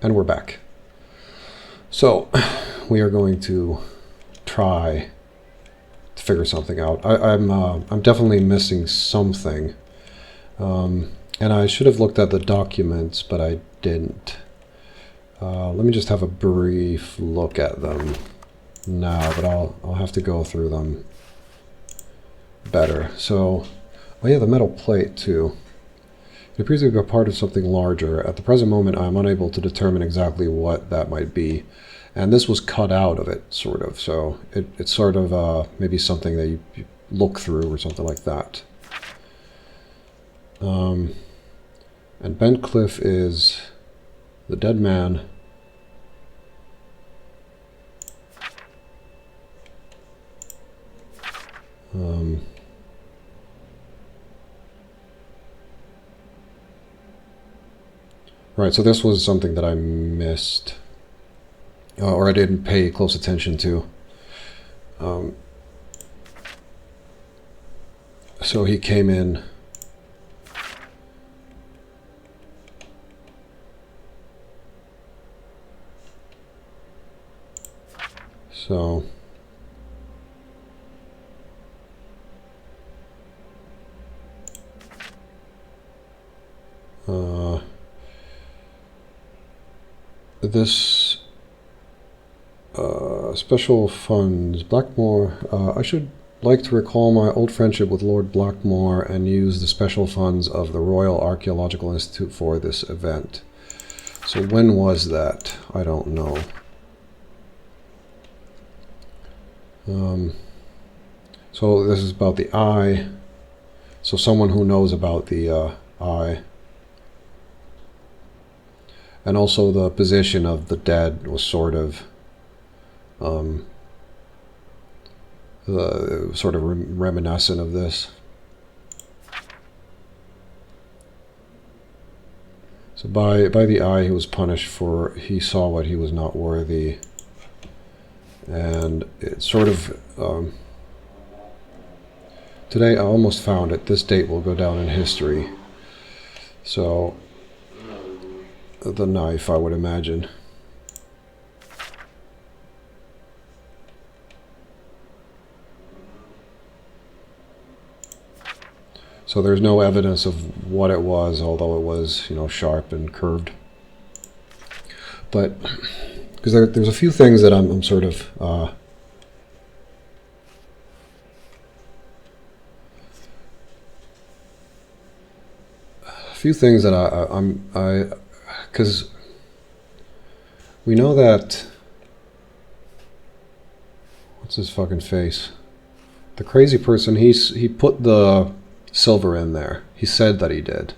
And we're back. So, we are going to try to figure something out. I'm definitely missing something. And I should have looked at the documents, but I didn't. Let me just have a brief look at them now, but I'll have to go through them better. So, oh yeah, the metal plate too. It appears to be a part of something larger. At the present moment, I am unable to determine exactly what that might be. And this was cut out of it, sort of. So it's sort of maybe something that you look through or something like that. And Bentcliffe is the dead man. Right, so this was something that I missed, or I didn't pay close attention to. So he came in. So this special funds, Blackmore, I should like to recall my old friendship with Lord Blackmore and use the special funds of the Royal Archaeological Institute for this event. So when was that? I don't know. So this is about the eye. So someone who knows about the eye. And also the position of the dead was sort of reminiscent of this. So by the eye he was punished for he saw what he was not worthy. And it sort of today I almost found it. This date will go down in history. So the knife, I would imagine. So there's no evidence of what it was, although it was, you know, sharp and curved. But because there's a few things that I'm sort of a few things that I because we know that, what's his fucking face? The crazy person, he put the silver in there. He said that he did.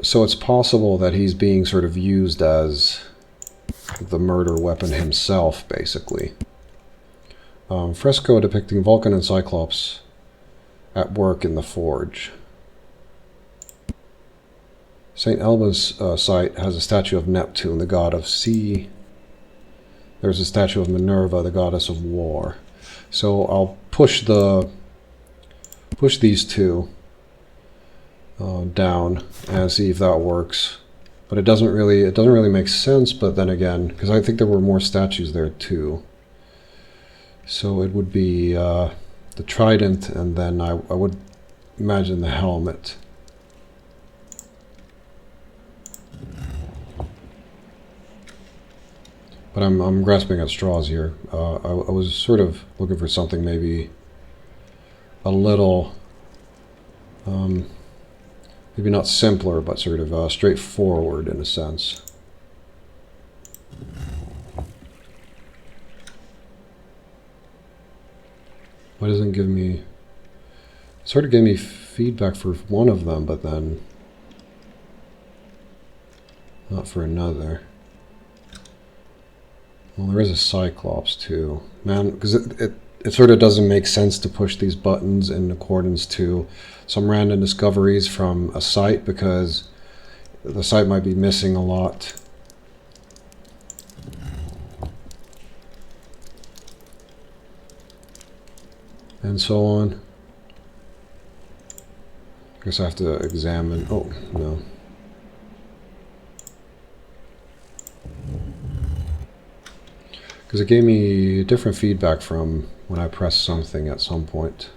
So it's possible that he's being sort of used as the murder weapon himself, basically. Fresco depicting Vulcan and Cyclops at work in the forge. St. Elba's site has a statue of Neptune, the god of sea. There's a statue of Minerva, the goddess of war. So I'll push these two down and see if that works. But it doesn't really make sense. But then again, because I think there were more statues there too. So it would be the trident, and then I would imagine the helmet. But I'm grasping at straws here. I was sort of looking for something maybe a little, maybe not simpler, but sort of straightforward in a sense. Why doesn't it give me... It sort of gave me feedback for one of them, but then not for another. Well, there is a Cyclops too. Man, because it sort of doesn't make sense to push these buttons in accordance to some random discoveries from a site, because the site might be missing a lot. And so on. Guess I have to examine. Oh, no. Because it gave me different feedback from when I pressed something at some point.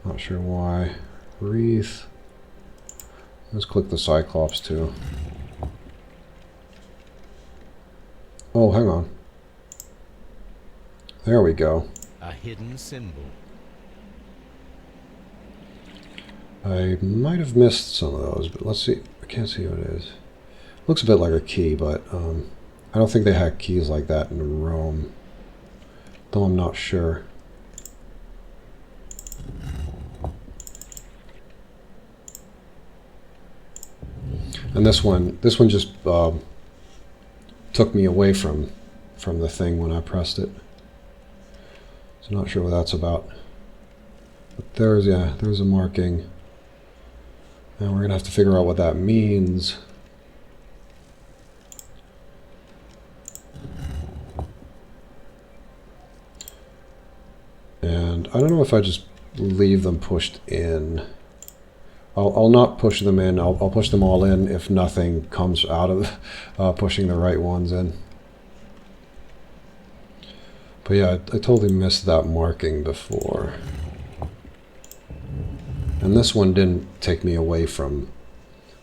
Not sure why. Wreath. Let's click the Cyclops too. Oh, hang on. There we go. A hidden symbol. I might have missed some of those, but let's see. I can't see what it is. Looks a bit like a key, but I don't think they had keys like that in Rome. Though I'm not sure. And this one just took me away from the thing when I pressed it. So not sure what that's about. But there's a marking. And we're gonna have to figure out what that means. And I don't know if I just leave them pushed in. I'll not push them in. I'll push them all in if nothing comes out of pushing the right ones in. But yeah, I totally missed that marking before. And this one didn't take me away from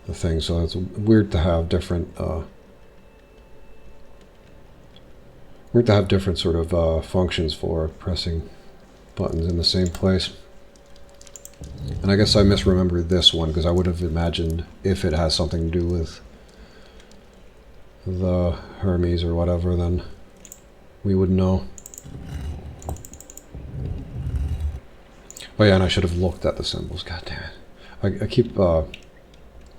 the thing, so it's weird to have different sort of functions for pressing buttons in the same place. And I guess I misremembered this one because I would have imagined if it has something to do with the Hermes or whatever, then we would know. Oh yeah, and I should have looked at the symbols. God damn it. I keep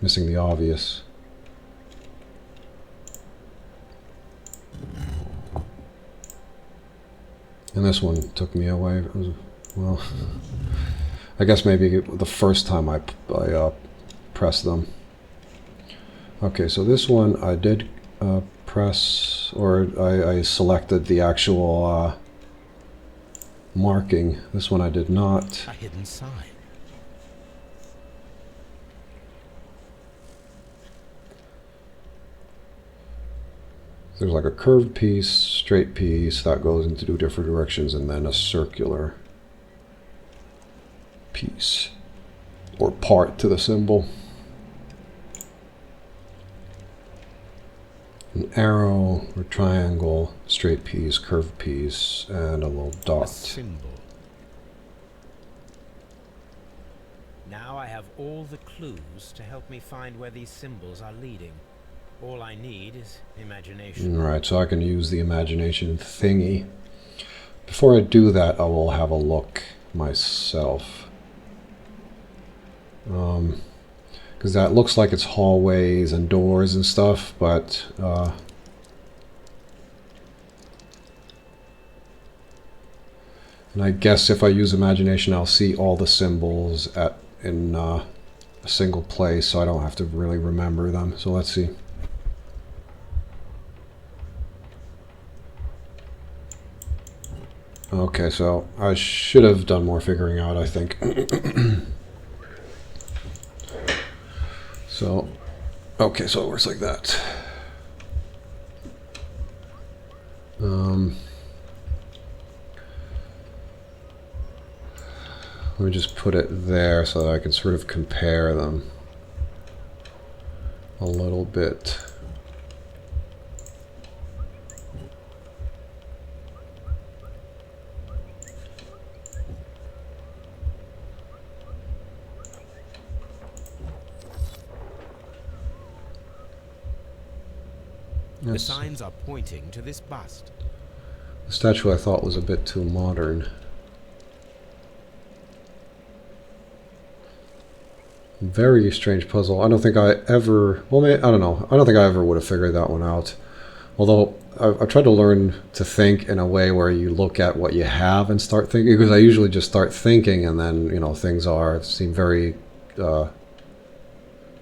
missing the obvious. And this one took me away. It was, well, I guess maybe the first time I pressed them. Okay, so this one I did press, or I selected the actual marking. This one I did not. A hidden sign. There's like a curved piece, straight piece, that goes into two different directions, and then a circular piece, or part to the symbol. An arrow, or triangle, straight piece, curved piece, and a little dot. A symbol. Now I have all the clues to help me find where these symbols are leading. All I need is imagination. Right, so I can use the imagination thingy. Before I do that, I will have a look myself. Because that looks like it's hallways and doors and stuff, but and I guess if I use imagination, I'll see all the symbols in a single place, so I don't have to really remember them. So let's see. Okay, so I should have done more figuring out, I think. So, okay, so it works like that. Let me just put it there so that I can sort of compare them a little bit. The signs are pointing to this bust. The statue I thought was a bit too modern. Very strange puzzle. I don't think I ever... Well, I don't know. I don't think I ever would have figured that one out. Although, I've tried to learn to think in a way where you look at what you have and start thinking. Because I usually just start thinking and then, you know, things seem very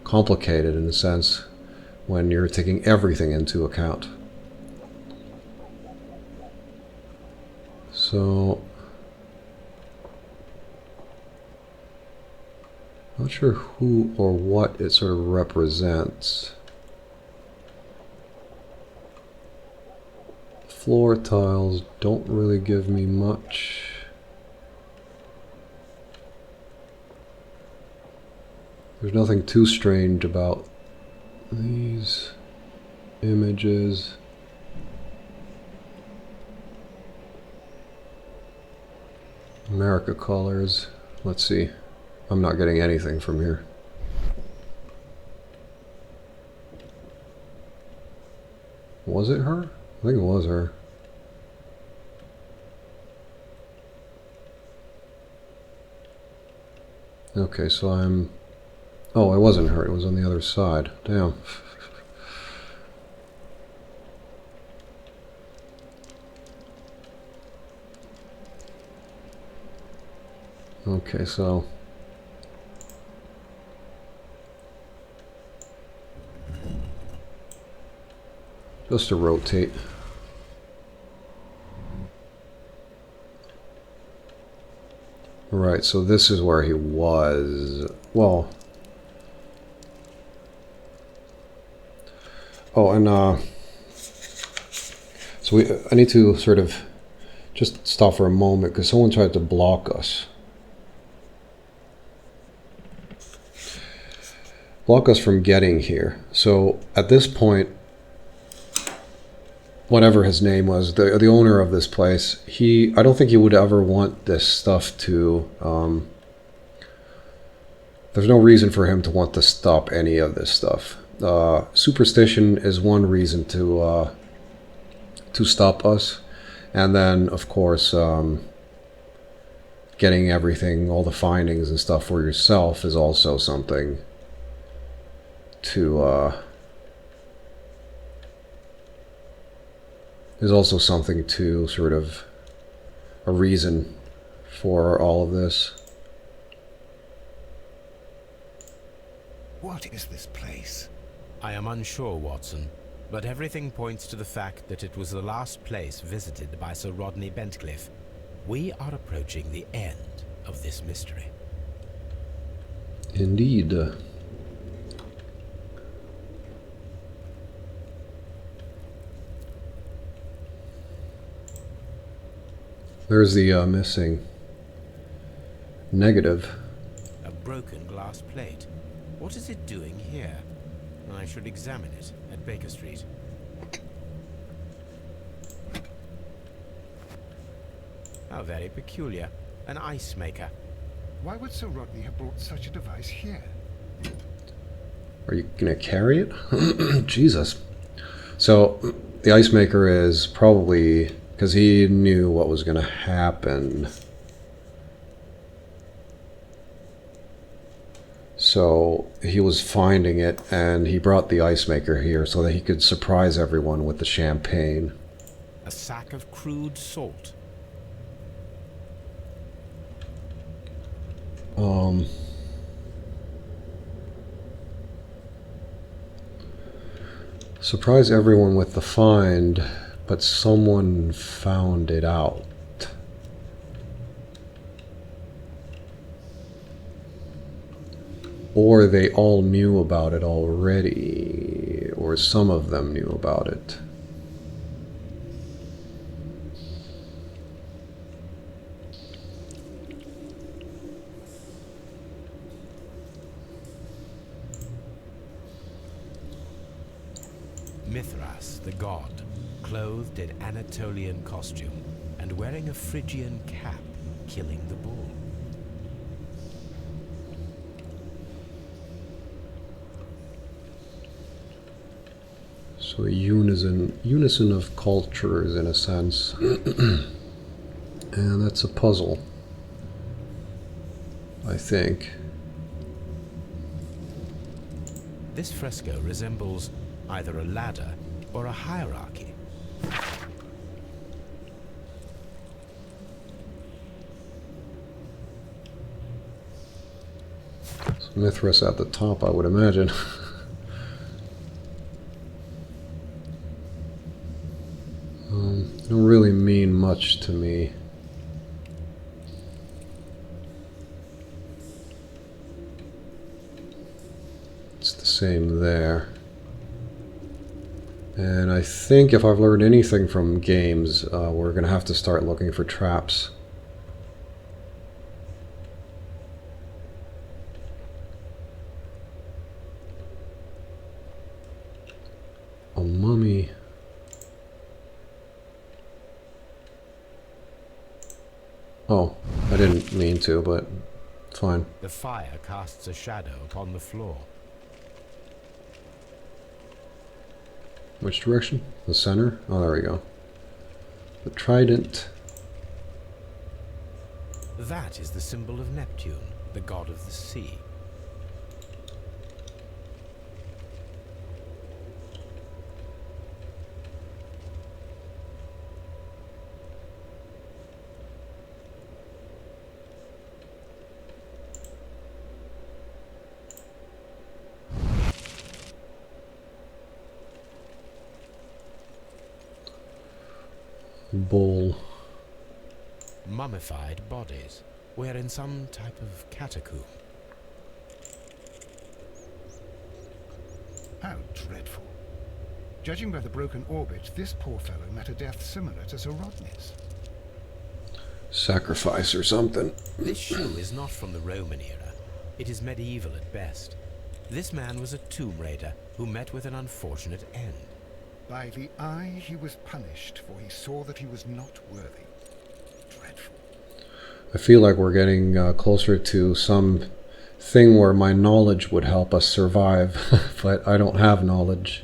complicated in a sense when you're taking everything into account. So... Not sure who or what it sort of represents. Floor tiles don't really give me much. There's nothing too strange about these images. America colors. Let's see. I'm not getting anything from here. Was it her? I think it was her. Okay, so I'm... Oh, it wasn't her. It was on the other side. Damn. Okay, so... just to rotate. Right, so this is where he was. Well... Oh, and so I need to sort of just stop for a moment because someone tried to block us. Block us from getting here. So at this point, whatever his name was, the owner of this place, I don't think he would ever want this stuff to, there's no reason for him to want to stop any of this stuff. Superstition is one reason to stop us, and then of course getting everything, all the findings and stuff for yourself is also something to sort of a reason for all of this. What is this place? I am unsure, Watson, but everything points to the fact that it was the last place visited by Sir Rodney Bentcliffe. We are approaching the end of this mystery. Indeed. There's the missing negative. A broken glass plate. What is it doing here? I should examine it at Baker Street. How very peculiar. An ice maker. Why would Sir Rodney have brought such a device here? Are you gonna carry it? Jesus. So the ice maker is probably because he knew what was gonna happen. So he was finding it, and he brought the ice maker here so that he could surprise everyone with the champagne. A sack of crude salt. Surprise everyone with the find, but someone found it out. Or they all knew about it already, or some of them knew about it. Mithras, the god, clothed in Anatolian costume and wearing a Phrygian cap, killing the bull. So a unison of cultures in a sense. And that's a puzzle, I think. This fresco resembles either a ladder or a hierarchy. So Mithras at the top, I would imagine. Don't really mean much to me. same there. And I think if I've learned anything from games, we're going to have to start looking for traps. A mummy. Oh, I didn't mean to, but it's fine. The fire casts a shadow upon the floor. Which direction? The center? Oh, there we go. The trident. That is the symbol of Neptune, the god of the sea. Bowl. Mummified bodies. We're in some type of catacomb. How dreadful. Judging by the broken orbit, this poor fellow met a death similar to Sir Rodney's. Sacrifice or something. This shoe is not from the Roman era. It is medieval at best. This man was a tomb raider who met with an unfortunate end. By the eye he was punished, for he saw that he was not worthy. Dreadful. I feel like we're getting closer to some thing where my knowledge would help us survive, but I don't have knowledge.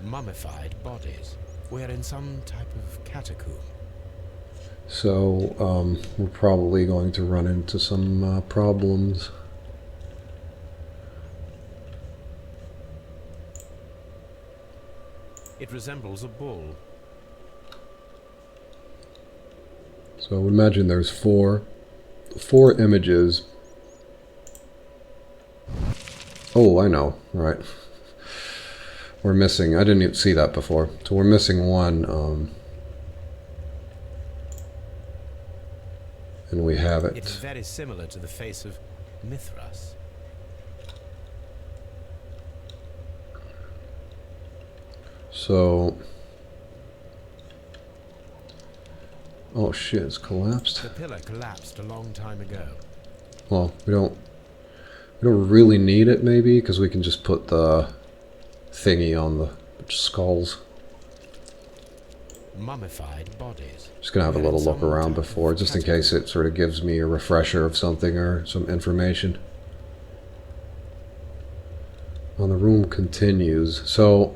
Mummified bodies. We're in some type of catacomb. So, we're probably going to run into some problems. It resembles a bull. So I would imagine there's four images. Oh, I know, right. We're missing, I didn't even see that before. So we're missing one, and we have it. It's very similar to the face of Mithras. So, oh shit, it's collapsed. The pillar collapsed a long time ago. Well, we don't really need it maybe, because we can just put the thingy on the skulls. Mummified bodies. Just gonna have a little look around before, just in case it sort of gives me a refresher of something or some information. Well, the room continues. So,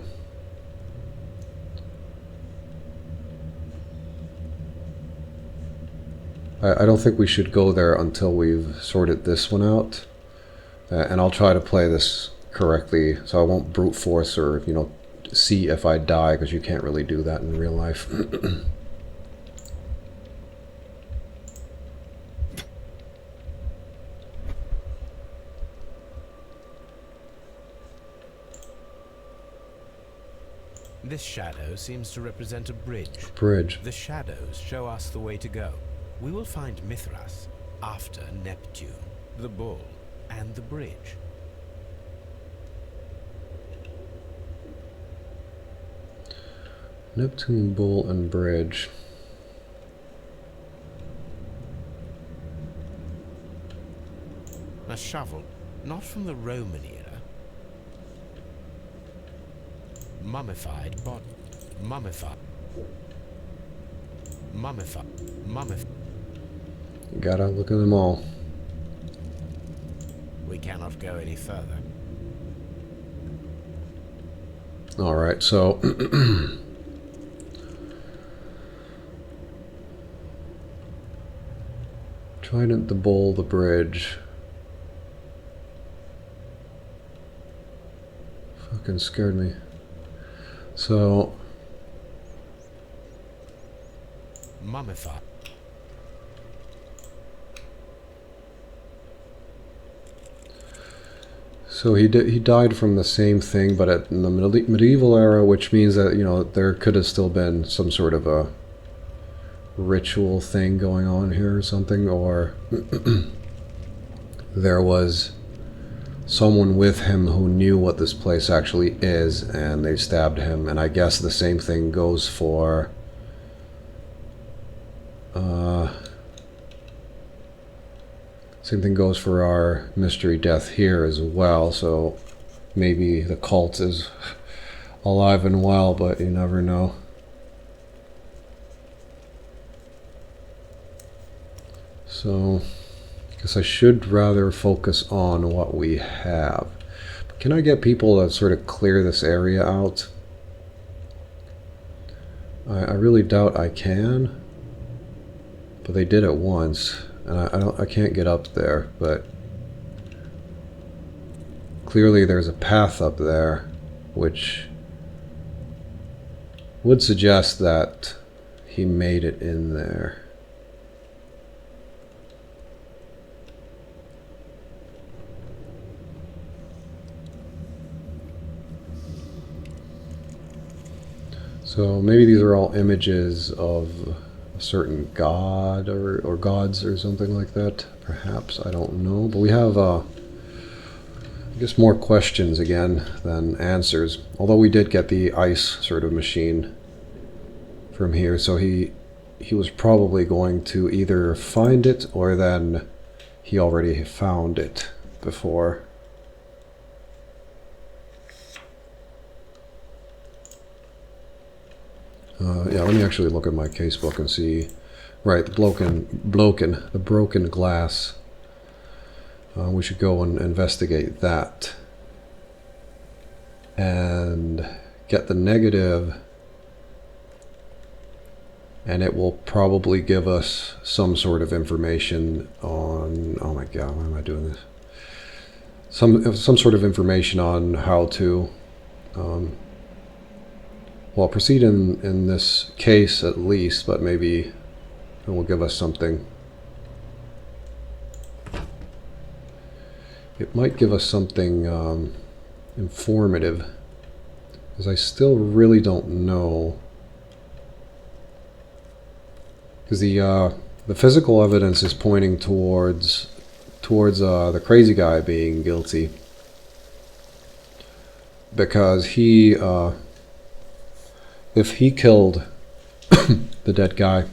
I don't think we should go there until we've sorted this one out. And I'll try to play this correctly, so I won't brute force or, you know, see if I die, because you can't really do that in real life. This shadow seems to represent a bridge. Bridge. The shadows show us the way to go. We will find Mithras after Neptune, the bull, and the bridge. Neptune, bull, and bridge. A shovel, not from the Roman era. Mummified body. Mummified. Gotta look at them all. We cannot go any further. Alright, so Trident, the bull, the bridge. Fucking scared me. So Mummified. So he died from the same thing, but in the medieval era, which means that, you know, there could have still been some sort of a ritual thing going on here or something, or there was someone with him who knew what this place actually is, and they stabbed him. And I guess the same thing goes for our mystery death here as well. So maybe the cult is alive and well, but you never know. So I guess I should rather focus on what we have. But can I get people to sort of clear this area out? I really doubt I can. But they did it once, and I can't get up there, but clearly there's a path up there which would suggest that he made it in there. So maybe these are all images of a certain god or gods or something like that. Perhaps, I don't know. But we have, I guess, more questions again than answers. Although we did get the ice sort of machine from here, so he was probably going to either find it or then he already found it before. Yeah, let me actually look at my casebook and see. Right, the broken glass. We should go and investigate that. And get the negative. And it will probably give us some sort of information on... Oh my god, why am I doing this? Some sort of information on how to... well, proceed in this case at least, but maybe it will give us something. It might give us something informative, because I still really don't know. Because the physical evidence is pointing towards the crazy guy being guilty, because he. If he killed the dead guy,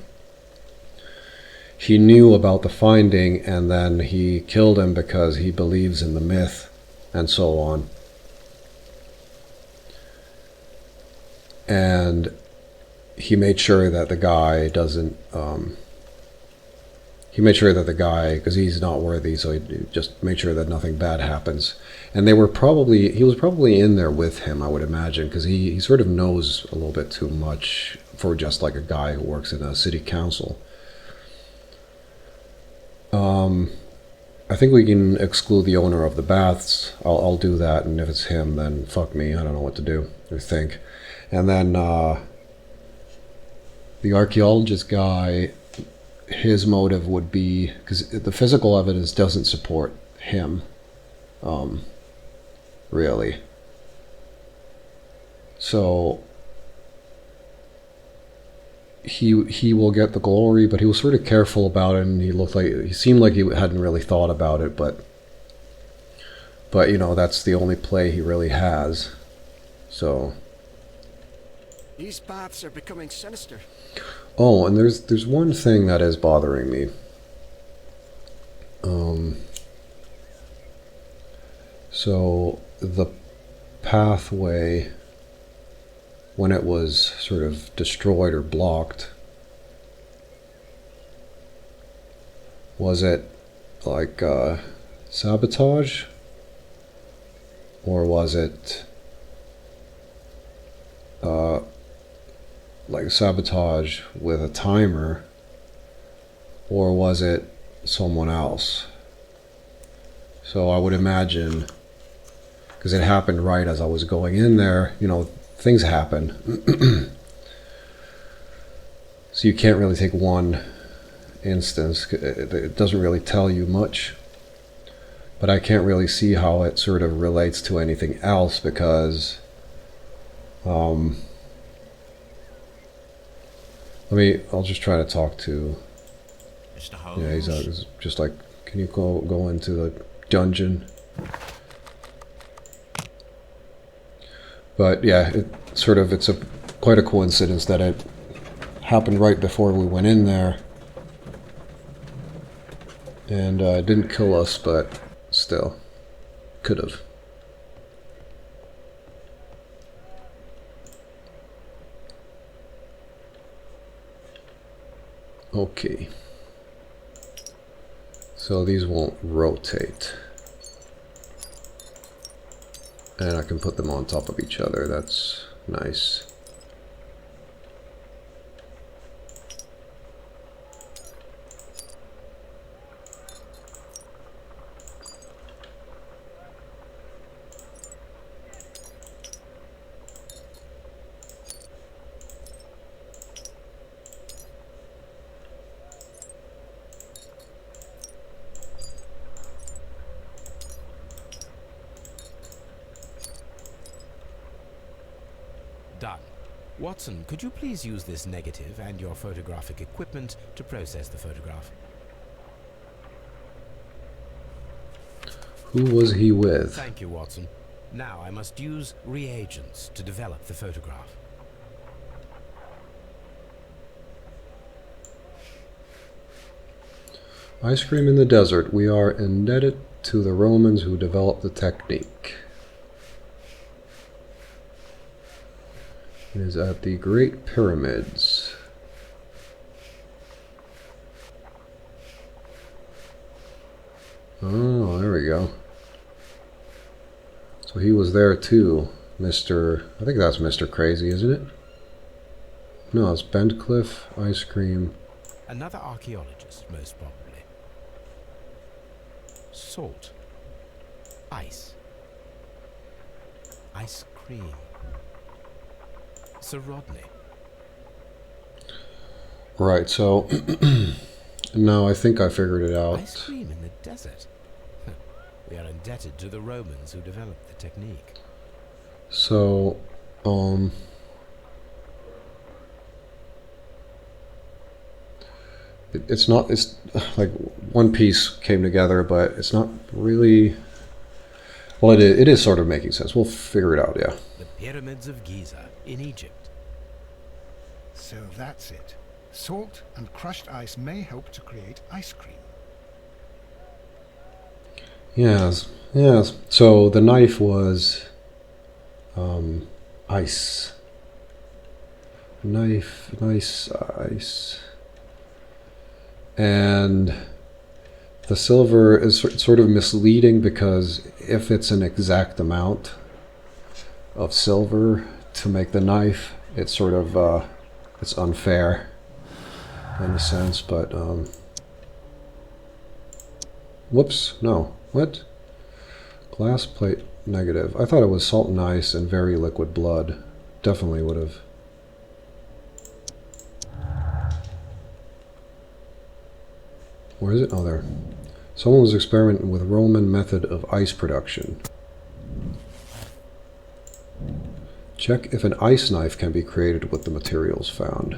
he knew about the finding and then he killed him because he believes in the myth and so on. And he made sure that the guy doesn't... he made sure that the guy, because he's not worthy, so he just made sure that nothing bad happens. And he was probably in there with him, I would imagine, because he sort of knows a little bit too much for just like a guy who works in a city council. I think we can exclude the owner of the baths. I'll do that, and if it's him, then fuck me, I don't know what to do or think. And then the archaeologist guy, his motive would be, because the physical evidence doesn't support him, really. So he will get the glory, but he was sort of careful about it, and he seemed like he hadn't really thought about it, but you know, that's the only play he really has. So these paths are becoming sinister. Oh, and there's one thing that is bothering me. So the pathway, when it was sort of destroyed or blocked, was it like sabotage, or was it like sabotage with a timer, or was it someone else? So I would imagine, because it happened right as I was going in there, you know, things happen. So you can't really take one instance. It doesn't really tell you much. But I can't really see how it sort of relates to anything else, because I'll just try to talk to... Mr. Holmes? Yeah, he's just like, can you go into the dungeon? But yeah, it's quite a coincidence that it happened right before we went in there. And it didn't kill us, but still, could have. Okay. So these won't rotate. And I can put them on top of each other. That's nice. Done. Watson, could you please use this negative and your photographic equipment to process the photograph? Who was he with? Thank you, Watson. Now I must use reagents to develop the photograph. Ice cream in the desert. We are indebted to the Romans who developed the technique. It is at the Great Pyramids. Oh, there we go. So he was there too, Mr. I think that's Mr. Crazy, isn't it? No, it's Bentcliffe, ice cream. Another archaeologist, most probably. Salt. Ice. Ice cream. Sir Rodney. Right, so now I think I figured it out. Ice cream in the desert. We are indebted to the Romans who developed the technique. So, it's like one piece came together, but it's not really, well, it is sort of making sense. We'll figure it out, yeah. The pyramids of Giza in Egypt. So that's it. Salt and crushed ice may help to create ice cream. Yes, yes. So the knife was ice. Knife, nice ice. And the silver is sort of misleading because if it's an exact amount of silver to make the knife, it's sort of it's unfair in a sense, but whoops, no. What? Glass plate negative. I thought it was salt and ice and very liquid blood. Definitely would have. Where is it? Oh, there. Someone was experimenting with Roman method of ice production. Check if an ice knife can be created with the materials found.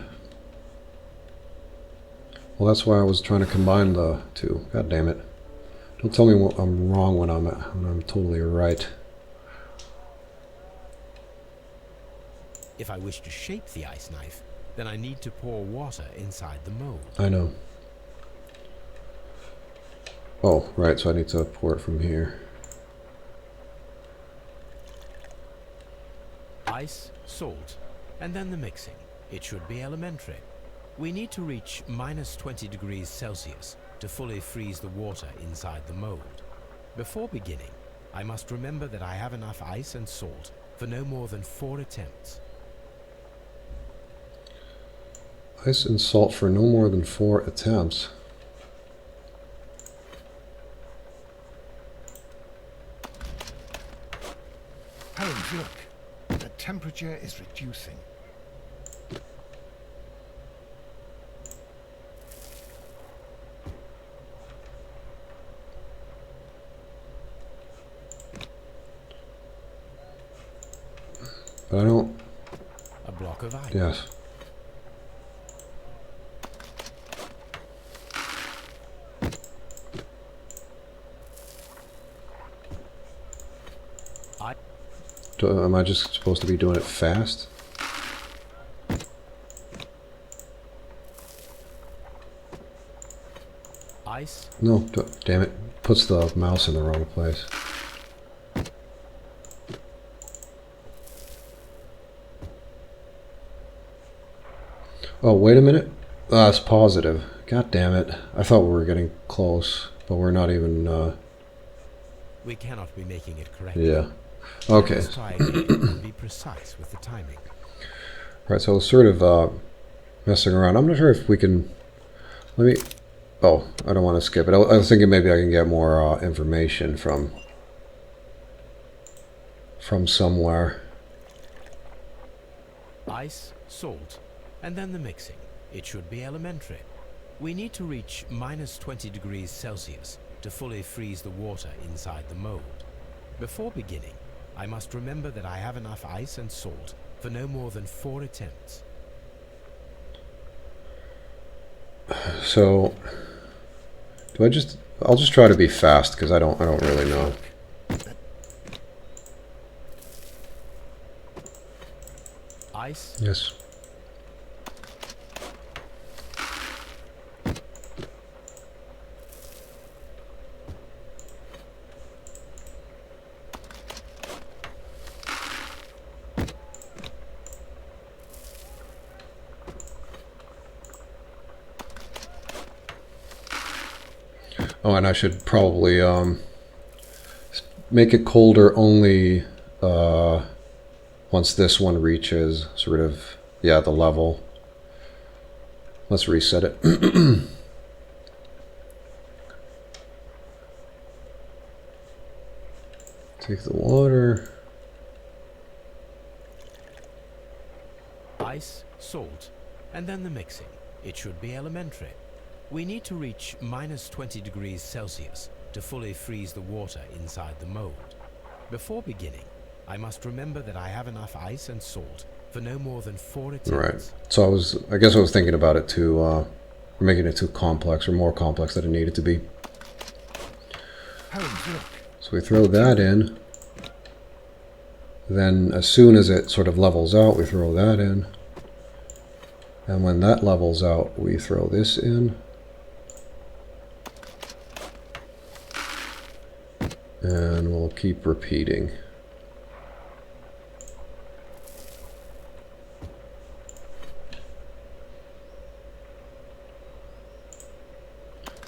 Well, that's why I was trying to combine the two. God damn it. Don't tell me I'm wrong when I'm totally right. If I wish to shape the ice knife, then I need to pour water inside the mold. I know. Oh, right, so I need to pour it from here. Ice, salt, and then the mixing. It should be elementary. We need to reach -20 degrees Celsius to fully freeze the water inside the mold. Before beginning, I must remember that I have enough ice and salt for no more than 4 attempts. Ice and salt for no more than 4 attempts. Holmes, look. The temperature is reducing. But I don't... A block of ice. Yes. Am I just supposed to be doing it fast? Ice. No, damn it. Puts the mouse in the wrong place. Oh, wait a minute. Ah, it's positive. God damn it. I thought we were getting close, but we're not even, We cannot be making it correctly. yeah. Okay. Let's try again and be precise with the timing. Right, so I was sort of messing around. I'm not sure if we can... Let me... Oh, I don't want to skip it. I was thinking maybe I can get more information from somewhere. Ice, salt, and then the mixing. It should be elementary. We need to reach minus 20 degrees Celsius to fully freeze the water inside the mold. Before beginning, I must remember that I have enough ice and salt for no more than 4 attempts. So, I'll just try to be fast because I don't really know. Ice. Yes. Oh, and I should probably make it colder only once this one reaches sort of, yeah, the level. Let's reset it. Take the water. Ice, salt, and then the mixing. It should be elementary. We need to reach minus 20 degrees Celsius to fully freeze the water inside the mold. Before beginning, I must remember that I have enough ice and salt for no more than 4 attempts. Right. So I guess I was thinking about it too, making it too complex or more complex than it needed to be. Holmes, look. So we throw that in. Then as soon as it sort of levels out, we throw that in. And when that levels out, we throw this in. And we'll keep repeating.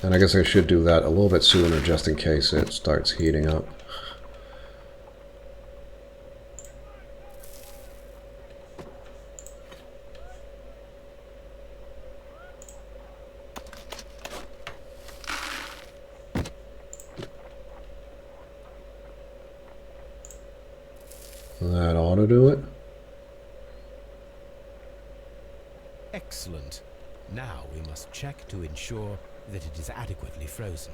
And I guess I should do that a little bit sooner just in case it starts heating up. That ought to do it. Excellent. Now we must check to ensure that it is adequately frozen.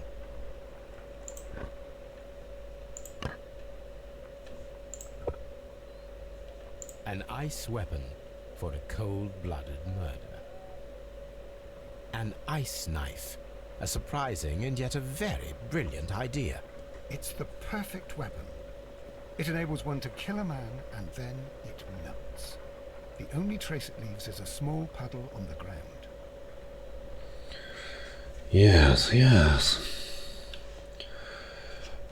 An ice weapon for a cold-blooded murder. An ice knife. A surprising and yet a very brilliant idea. It's the perfect weapon. It enables one to kill a man, and then it melts. The only trace it leaves is a small puddle on the ground. Yes, yes.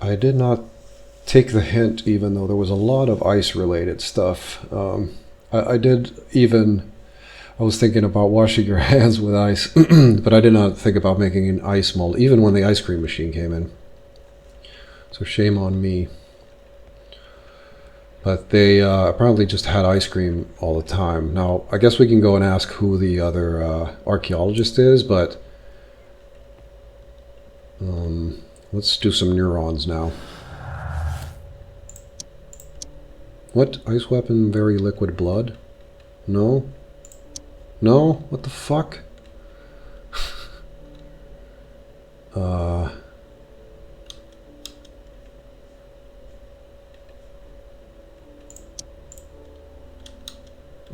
I did not take the hint, even though there was a lot of ice-related stuff. I was thinking about washing your hands with ice, but I did not think about making an ice mold, even when the ice cream machine came in. So shame on me. But they apparently just had ice cream all the time. Now, I guess we can go and ask who the other archaeologist is, but let's do some neurons now. What? Ice weapon, very liquid blood? No? No? What the fuck?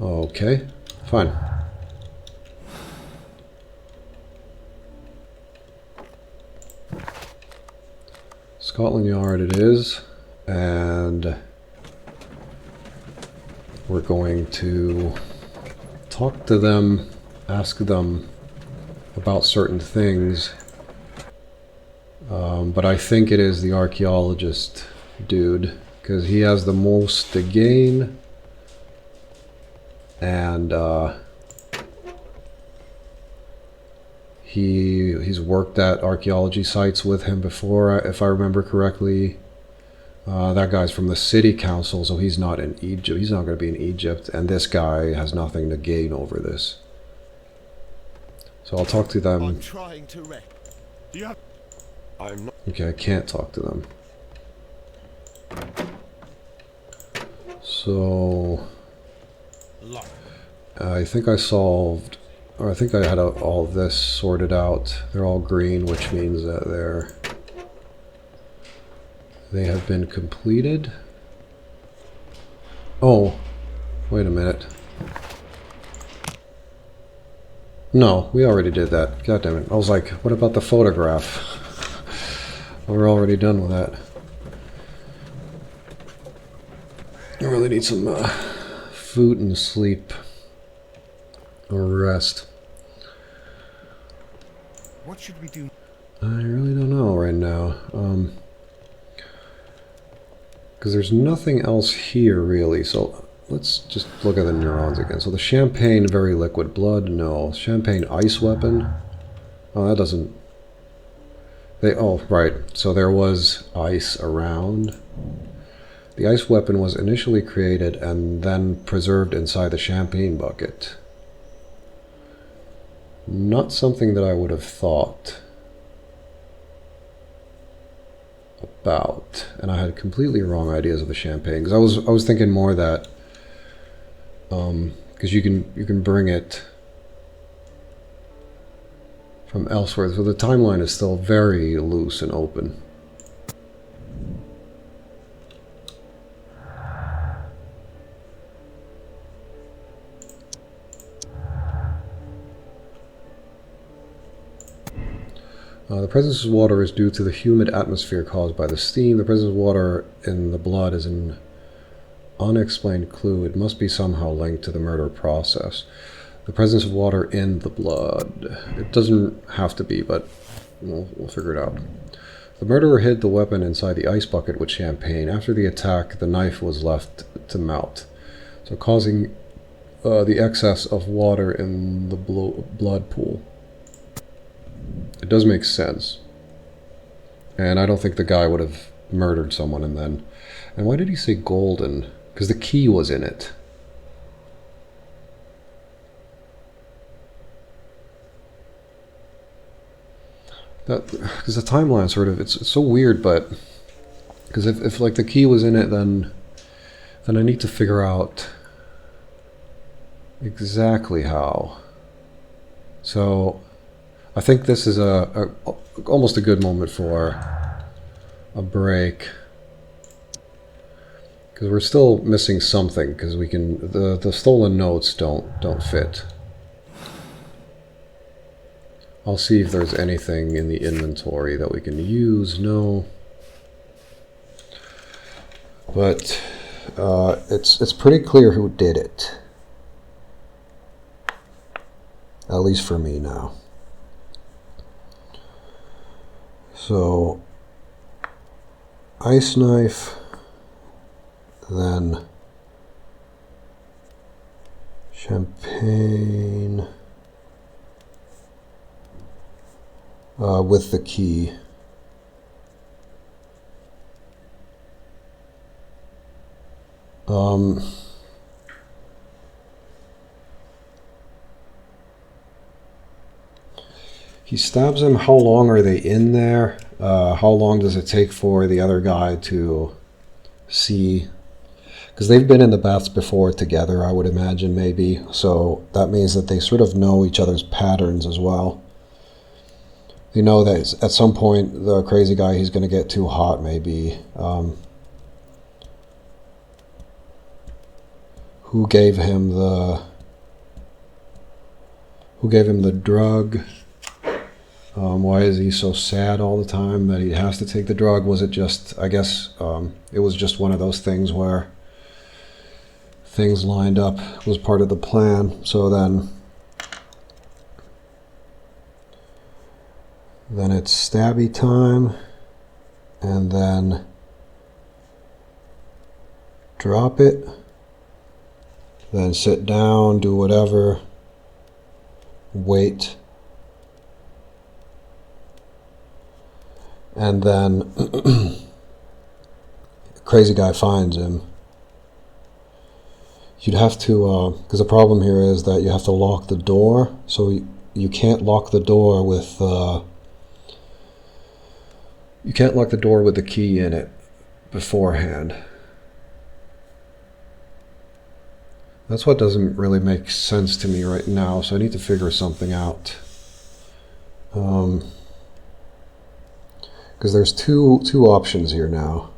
Okay, fine. Scotland Yard it is, and we're going to talk to them, ask them about certain things. But I think it is the archaeologist dude, because he has the most to gain, and he's worked at archaeology sites with him before, if I remember correctly. That guy's from the city council, so he's not in Egypt. He's not going to be in Egypt, and this guy has nothing to gain over this. So I'll talk to them. I'm trying to wreck. Yeah. I'm not. Okay, I can't talk to them. So Lock. I think I solved, or I think I had all this sorted out. They're all green, which means that they have been completed. Oh, wait a minute. No, we already did that. God damn it. I was like, what about the photograph? We're already done with that. I really need some food and sleep. Or rest. What should we do? I really don't know right now. Because there's nothing else here, really. So let's just look at the neurons again. So the champagne, very liquid blood. No. Champagne ice weapon. Oh, that doesn't... Oh, right. So there was ice around. The ice weapon was initially created and then preserved inside the champagne bucket. Not something that I would have thought about, and I had completely wrong ideas of the champagne, because I was thinking more that because you can bring it from elsewhere, so the timeline is still very loose and open. The presence of water is due to the humid atmosphere caused by the steam. The presence of water in the blood is an unexplained clue. It must be somehow linked to the murder process. The presence of water in the blood. It doesn't have to be, but we'll figure it out. The murderer hid the weapon inside the ice bucket with champagne. After the attack, the knife was left to melt, so causing the excess of water in the blood pool. It does make sense. And I don't think the guy would have murdered someone and then... And why did he say golden? Because the key was in it. Because the timeline sort of... It's so weird, but... Because if like the key was in it, then I need to figure out exactly how. So... I think this is almost a good moment for a break, because we're still missing something. Because we can the stolen notes don't fit. I'll see if there's anything in the inventory that we can use. No, but it's pretty clear who did it. At least for me now. So, ice knife, then champagne with the key. He stabs him. How long are they in there? How long does it take for the other guy to see? Because they've been in the baths before together, I would imagine, maybe. So that means that they sort of know each other's patterns as well. They know that at some point the crazy guy, he's going to get too hot, maybe. Who gave him the drug? Why is he so sad all the time that he has to take the drug? Was it just, I guess, it was just one of those things where things lined up. It was part of the plan. So then it's stabby time, and then drop it, then sit down, do whatever, wait, and then crazy guy finds him. You'd have to, because the problem here is that you have to lock the door, so you can't lock the door with the key in it beforehand. That's what doesn't really make sense to me right now, so I need to figure something out. Because there's two options here now.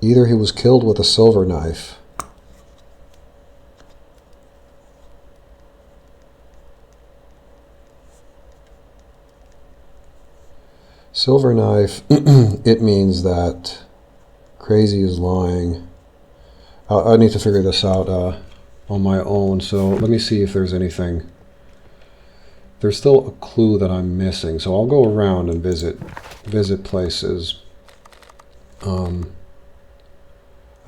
Either he was killed with a silver knife, it means that Crazy is lying. I need to figure this out on my own, so let me see if there's anything. There's still a clue that I'm missing, so I'll go around and visit places. I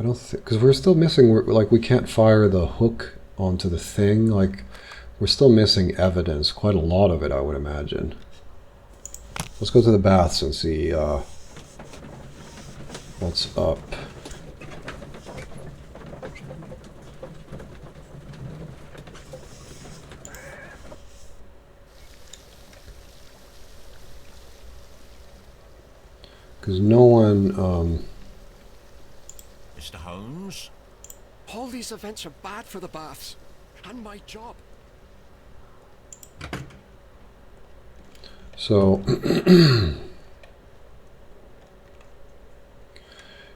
don't think, because we're still missing, like, we can't fire the hook onto the thing, like, we're still missing evidence, quite a lot of it, I would imagine. Let's go to the baths and see what's up. Because no one, Mr. Holmes? All these events are bad for the baths. And my job. so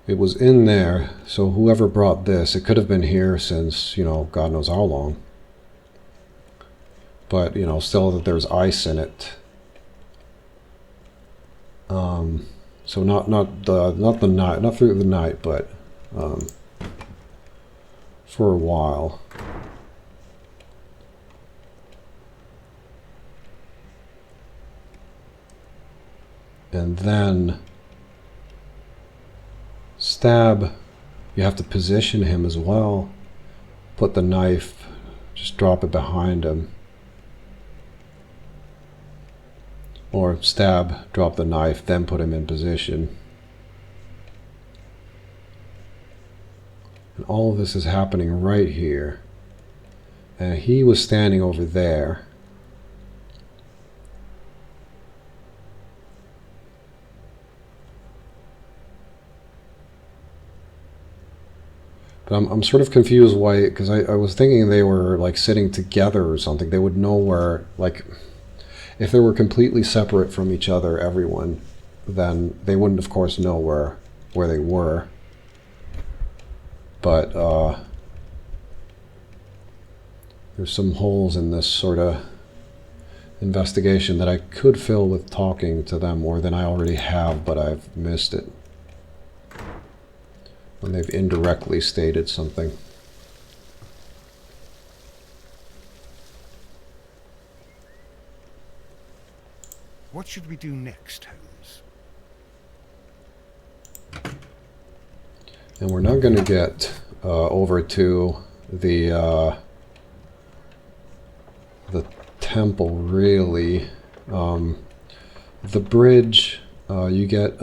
it was in there, so whoever brought this, it could have been here since, you know, God knows how long. But, you know, still that there's ice in it. So not the night, not through the night, but for a while. And then stab, you have to position him as well. Put the knife, just drop it behind him. Or stab, drop the knife, then put him in position. And all of this is happening right here. And he was standing over there. But I'm sort of confused why, because I was thinking they were like sitting together or something. They would know where, like, if they were completely separate from each other, everyone, then they wouldn't, of course, know where they were. But there's some holes in this sort of investigation that I could fill with talking to them more than I already have, but I've missed it. When they've indirectly stated something. What should we do next, Holmes? And we're not going to get over to the temple, really. The bridge, you get...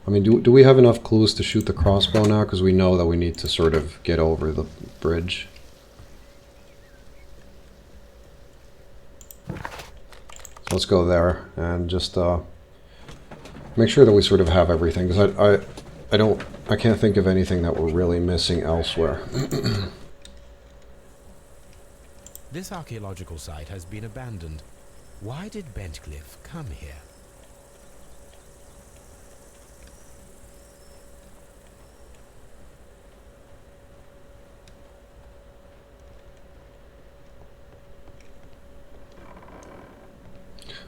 I mean, do we have enough clues to shoot the crossbow now? Because we know that we need to sort of get over the bridge. So let's go there and just make sure that we sort of have everything. Because I can't think of anything that we're really missing elsewhere. This archaeological site has been abandoned. Why did Bentcliffe come here?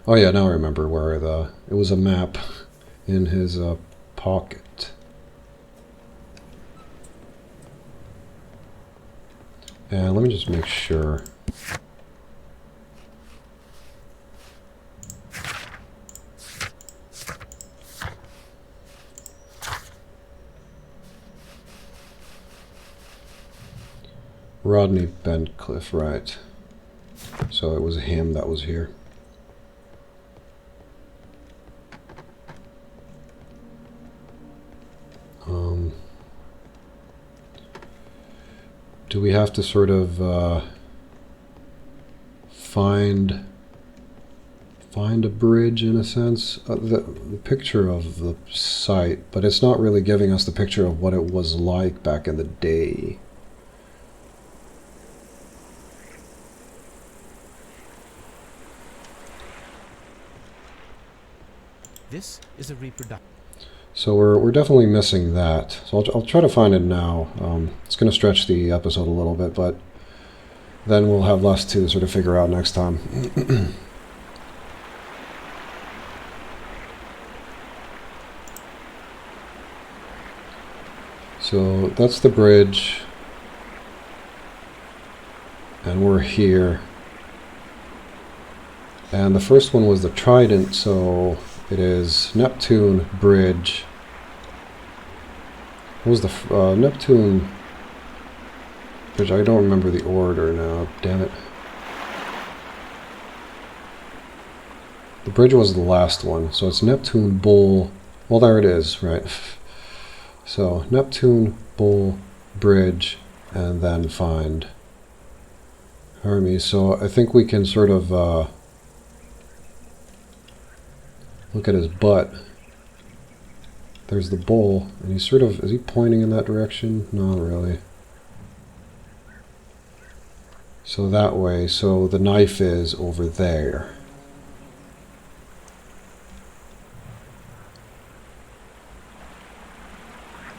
Oh yeah, now I remember where it was a map in his pocket. And let me just make sure. Rodney Bentcliffe, right. So it was him that was here. Do we have to sort of find a bridge in a sense? The picture of the site, but it's not really giving us the picture of what it was like back in the day. This is a reproduction. So we're definitely missing that. So I'll try to find it now. It's going to stretch the episode a little bit, but then we'll have less to sort of figure out next time. So that's the bridge. And we're here. And the first one was the Trident, so it is Neptune Bridge. What was the Neptune Bridge? I don't remember the order now. Damn it. The bridge was the last one, so it's Neptune Bull. Well, there it is, right? So Neptune Bull Bridge, and then find Hermes. So I think we can sort of look at his butt. There's the bull, and he's sort of, is he pointing in that direction? Not really. So that way, so the knife is over there.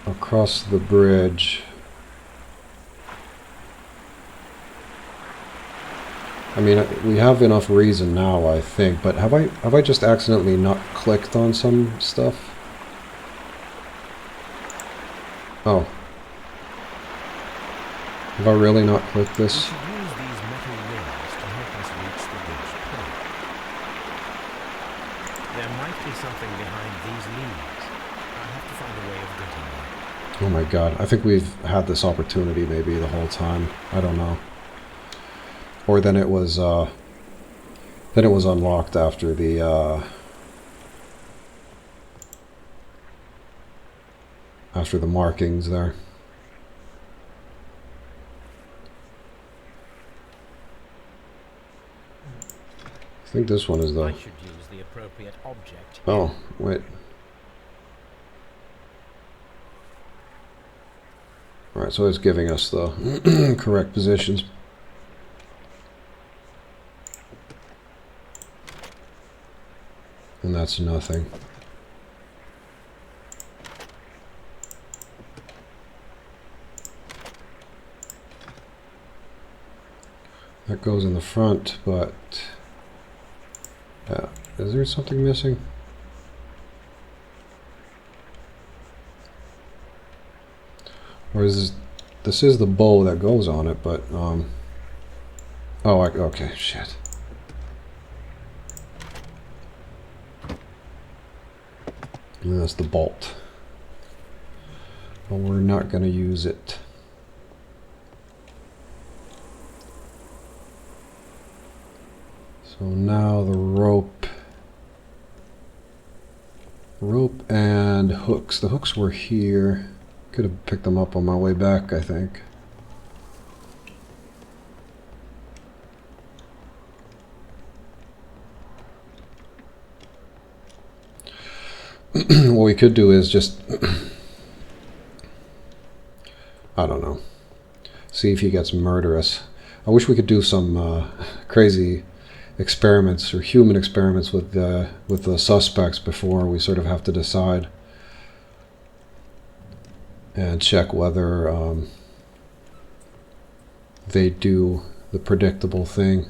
Across the bridge. I mean, we have enough reason now, I think, but have I just accidentally not clicked on some stuff? Oh. Have I really not clicked We this? should use these metal rings to help us reach the bridge pillar. There might be something behind these leaves. I have to find a way of getting there. Oh my god, I think we've had this opportunity maybe the whole time. I don't know. Or then it was unlocked after the markings there. I think this one is the... I should use the appropriate object. Oh, wait. Alright, so it's giving us the correct positions. And that's nothing. That goes in the front, but... is there something missing? Or is this is the bow that goes on it, but oh, okay, shit. And that's the bolt. But we're not going to use it. So now the rope and hooks. The hooks were here. Could have picked them up on my way back, I think. What we could do is just I don't know, see if he gets murderous. I wish we could do some crazy experiments or human experiments with the suspects before we sort of have to decide and check whether they do the predictable thing.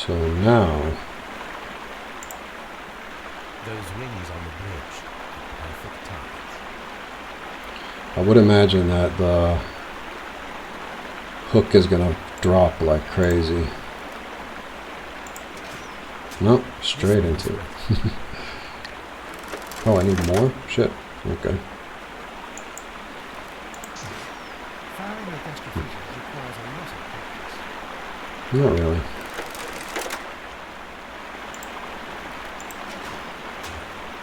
So now, Those rings on the bridge are perfect targets. I would imagine that the hook is gonna drop like crazy. Nope, straight into it. Oh, I need more? Shit. Okay. Firing against defeaters requires a lot of practice. Not really.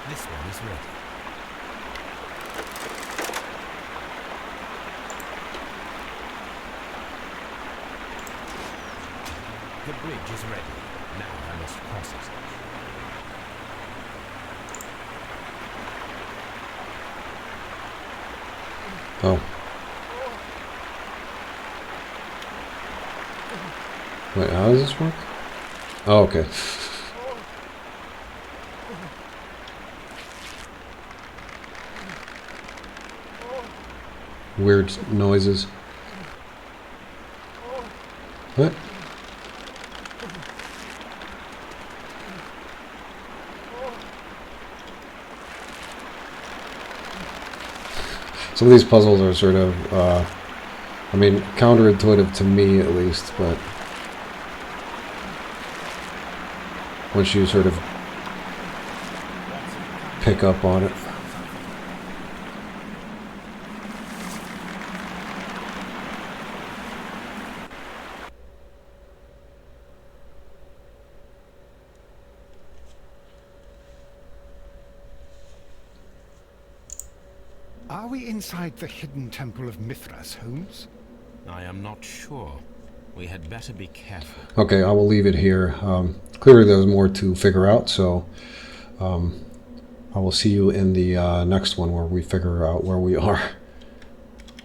This one is ready. The bridge is ready. Now I must cross it. Oh. Wait, how does this work? Oh, okay. Weird noises. What? Some of these puzzles are sort of, I mean, counterintuitive to me at least, but once you sort of pick up on it. Are we inside the hidden temple of Mithras, Holmes? I am not sure. We had better be careful. Okay, I will leave it here. Clearly there's more to figure out, so I will see you in the next one where we figure out where we are.